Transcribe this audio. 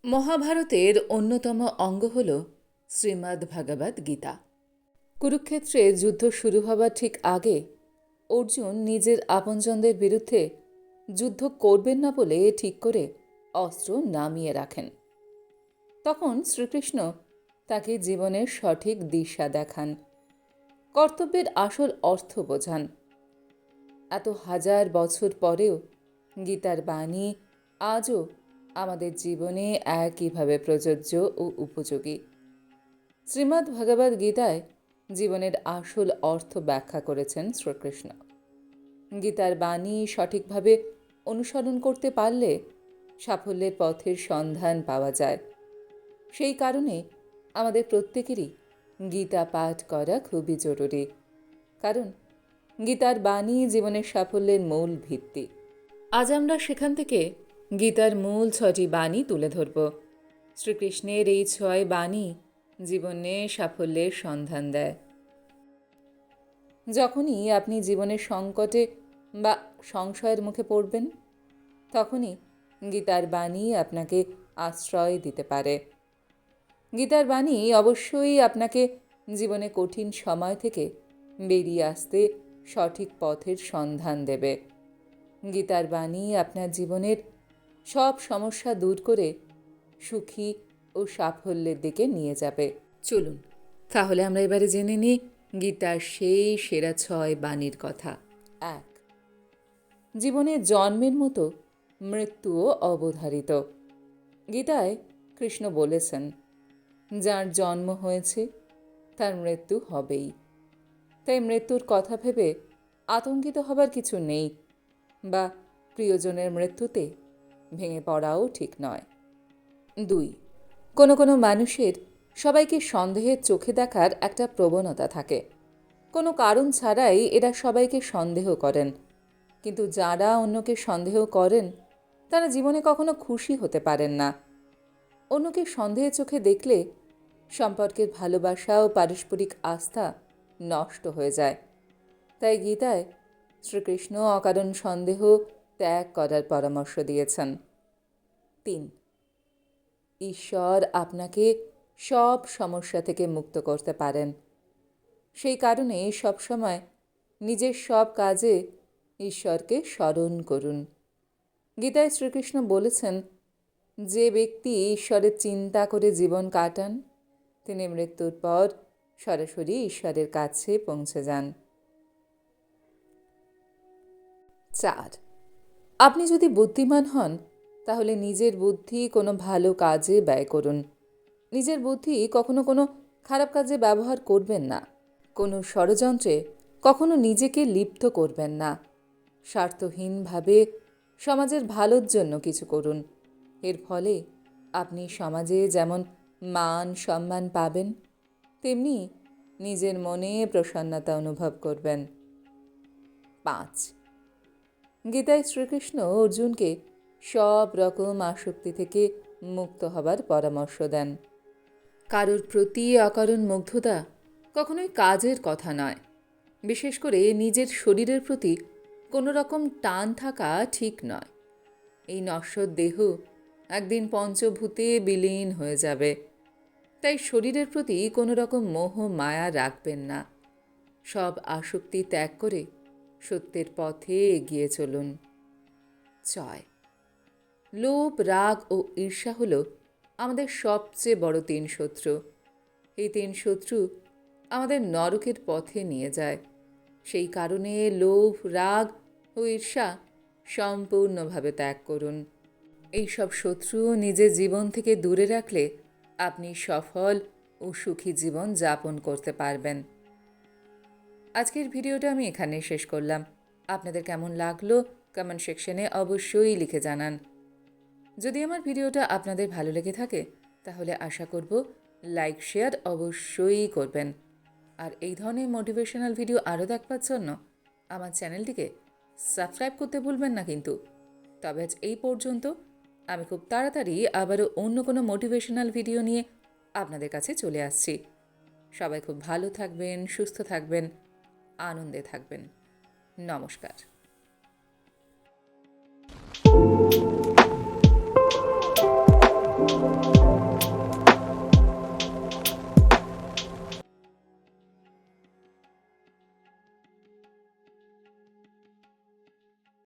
মহাভারতের অন্যতম অঙ্গ হল শ্রীমদ্ ভগবদ্ গীতা। কুরুক্ষেত্রে যুদ্ধ শুরু হবার ঠিক আগে অর্জুন নিজের আপনজনদের বিরুদ্ধে যুদ্ধ করবেন না বলে ঠিক করে অস্ত্র নামিয়ে রাখেন। তখন শ্রীকৃষ্ণ তাকে জীবনের সঠিক দিশা দেখান, কর্তব্যের আসল অর্থ বোঝান। এত হাজার বছর পরেও গীতার বাণী আজও আমাদের জীবনে একইভাবে প্রযোজ্য ও উপযোগী। শ্রীমদ্ ভগবদ্ গীতায় জীবনের আসল অর্থ ব্যাখ্যা করেছেন শ্রীকৃষ্ণ। গীতার বাণী সঠিকভাবে অনুসরণ করতে পারলে সাফল্যের পথের সন্ধান পাওয়া যায়। সেই কারণে আমাদের প্রত্যেকেরই গীতা পাঠ করা খুবই জরুরি, কারণ গীতার বাণী জীবনের সাফল্যের মূল ভিত্তি। আজ আমরা সেখান থেকে গীতার মূল 6টি বাণী তুলে ধরব। শ্রীকৃষ্ণের এই 6 বাণী জীবনে সাফল্যের সন্ধান দেয়। যখনই আপনি জীবনের সংকটে বা সংশয়ের মুখে পড়বেন, তখনই গীতার বাণী আপনাকে আশ্রয় দিতে পারে। গীতার বাণী অবশ্যই আপনাকে জীবনে কঠিন সময় থেকে বেরিয়ে আসতে সঠিক পথের সন্ধান দেবে। গীতার বাণী আপনার জীবনের সব সমস্যা দূর করে সুখী ও সাফল্যের দিকে নিয়ে যাবে। চলুন তাহলে আমরা এবারে জেনে নিই গীতার সেই সেরা 6 বাণীর কথা। 1. জীবনে জন্মের মতো মৃত্যুও অবধারিত। গীতায় কৃষ্ণ বলেছেন, যার জন্ম হয়েছে তার মৃত্যু হবেই। তাই মৃত্যুর কথা ভেবে আতঙ্কিত হবার কিছু নেই, বা প্রিয়জনের মৃত্যুতে ভেঙে পড়াও ঠিক নয়। 2. কোনো কোনো মানুষের সবাইকে সন্দেহের চোখে দেখার একটা প্রবণতা থাকে। কোনো কারণ ছাড়াই এরা সবাইকে সন্দেহ করেন, কিন্তু যারা অন্যকে সন্দেহ করেন তারা জীবনে কখনো খুশি হতে পারেন না। অন্যকে সন্দেহের চোখে দেখলে সম্পর্কের ভালোবাসা ও পারস্পরিক আস্থা নষ্ট হয়ে যায়। তাই গীতায় শ্রীকৃষ্ণ অকারণ সন্দেহ ত্যাগ করার পরামর্শ দিয়েছেন। 3. ঈশ্বর আপনাকে সব সমস্যা থেকে মুক্ত করতে পারেন। সেই কারণে সবসময় নিজের সব কাজে ঈশ্বরকে স্মরণ করুন। গীতায় শ্রীকৃষ্ণ বলেছেন, যে ব্যক্তি ঈশ্বরের চিন্তা করে জীবন কাটান তিনি মৃত্যুর পর সরাসরি ঈশ্বরের কাছে পৌঁছে যান। 4. আপনি যদি বুদ্ধিমান হন তাহলে নিজের বুদ্ধি কোনো ভালো কাজে ব্যয় করুন। নিজের বুদ্ধি কখনো কোনো খারাপ কাজে ব্যবহার করবেন না। কোনো ষড়যন্ত্রে কখনো নিজেকে লিপ্ত করবেন না। স্বার্থহীনভাবে সমাজের ভালোর জন্য কিছু করুন। এর ফলে আপনি সমাজে যেমন মান সম্মান পাবেন, তেমনি নিজের মনে প্রসন্নতা অনুভব করবেন। 5. গীতায় শ্রীকৃষ্ণ অর্জুনকে সব রকম আসক্তি থেকে মুক্ত হবার পরামর্শ দেন। কারোর প্রতি অকারণ মুগ্ধতা কখনোই কাজের কথা নয়। বিশেষ করে নিজের শরীরের প্রতি কোনো রকম টান থাকা ঠিক নয়। এই নশ্বর দেহ একদিন পঞ্চভূতে বিলীন হয়ে যাবে। তাই শরীরের প্রতি কোনো রকম মোহ মায়া রাখবেন না। সব আসক্তি ত্যাগ করে সত্যের পথে এগিয়ে চলুন। 6. লোভ, রাগ ও ঈর্ষা হল আমাদের সবচেয়ে বড় 3 শত্রু। এই 3 শত্রু আমাদের নরকের পথে নিয়ে যায়। সেই কারণে লোভ, রাগ ও ঈর্ষা সম্পূর্ণভাবে ত্যাগ করুন। এই সব শত্রু নিজের জীবন থেকে দূরে রাখলে আপনি সফল ও সুখী জীবন যাপন করতে পারবেন। আজকের ভিডিওটা আমি এখানে শেষ করলাম। আপনাদের কেমন লাগলো কমেন্ট সেকশনে অবশ্যই লিখে জানান। যদি আমার ভিডিওটা আপনাদের ভালো লেগে থাকে তাহলে আশা করব লাইক শেয়ার অবশ্যই করবেন। আর এই ধরনের মোটিভেশনাল ভিডিও আরও দেখবার জন্য আমার চ্যানেলটিকে সাবস্ক্রাইব করতে ভুলবেন না কিন্তু। তবে আজ এই পর্যন্ত। আমি খুব তাড়াতাড়ি আবারও অন্য কোনো মোটিভেশনাল ভিডিও নিয়ে আপনাদের কাছে চলে আসছি। সবাই খুব ভালো থাকবেন, সুস্থ থাকবেন, আনন্দে থাকবেন। নমস্কার।